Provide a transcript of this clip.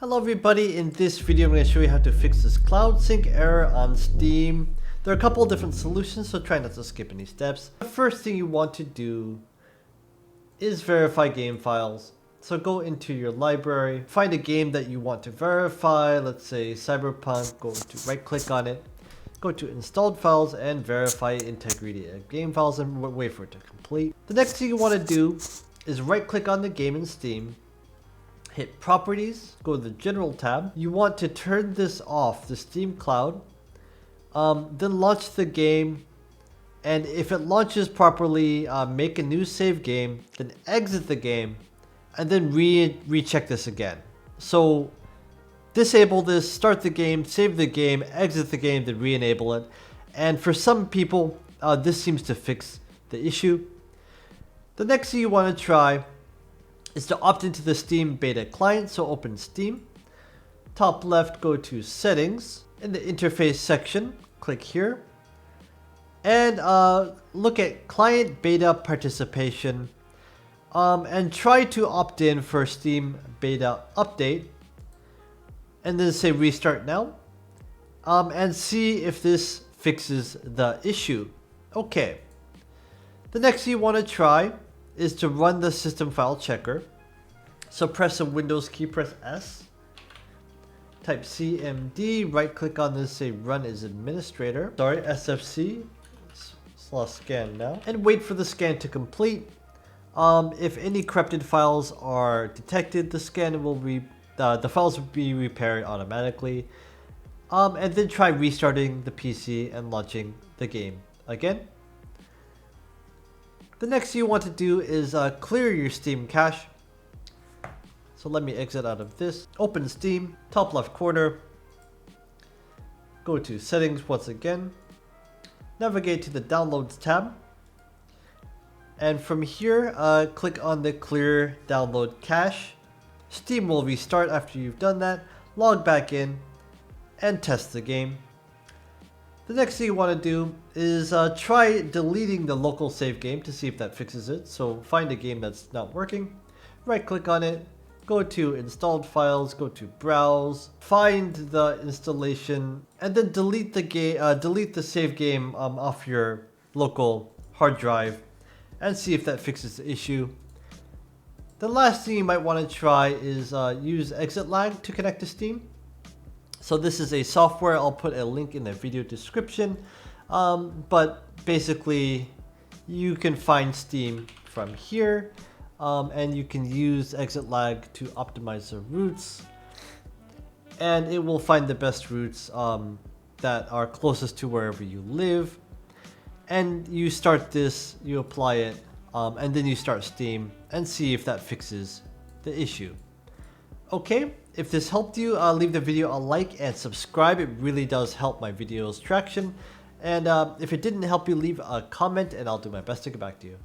Hello everybody, in this video I'm going to show you how to fix this cloud sync error on Steam. There are a couple of different solutions, so try not to skip any steps. The first thing you want to do is verify game files. So go into your library, find a game that you want to verify, let's say Cyberpunk, go to right click on it, go to installed files and verify integrity of game files and wait for it to complete. The next thing you want to do is right click on the game in Steam, hit properties, go to the general tab. You want to turn this off, the Steam Cloud, then launch the game, and if it launches properly, make a new save game, then exit the game, and then recheck this again. So disable this, start the game, save the game, exit the game, then re-enable it. And for some people, this seems to fix the issue. The next thing you want to try is to opt into the Steam beta client. So open Steam, top left, go to settings. In the interface section, click here, and look at client beta participation, and try to opt in for Steam beta update, and then say restart now, and see if this fixes the issue. Okay. The next thing you want to try is to run the system file checker. So press the Windows key, press S, type CMD, right click on this, say run as administrator, SFC, scan now, and wait for the scan to complete. If any corrupted files are detected, the scan will the files will be repaired automatically, and then try restarting the PC and launching the game again. The next thing you want to do is clear your Steam cache. So let me exit out of this. Open Steam, top left corner. Go to settings once again. Navigate to the downloads tab. And from here, click on the clear download cache. Steam will restart after you've done that. Log back in and test the game. The next thing you want to do is try deleting the local save game to see if that fixes it. So find a game that's not working, right click on it, go to installed files, go to browse, find the installation, and then delete the game, delete the save game off your local hard drive, and see if that fixes the issue. The last thing you might want to try is use exit lag to connect to Steam. So this is a software, I'll put a link in the video description, but basically you can find Steam from here, and you can use exit lag to optimize the routes, and it will find the best routes that are closest to wherever you live. And you start this, you apply it, and then you start Steam and see if that fixes the issue. Okay, if this helped you, leave the video a like and subscribe. It really does help my videos traction. And if it didn't help you, leave a comment and I'll do my best to get back to you.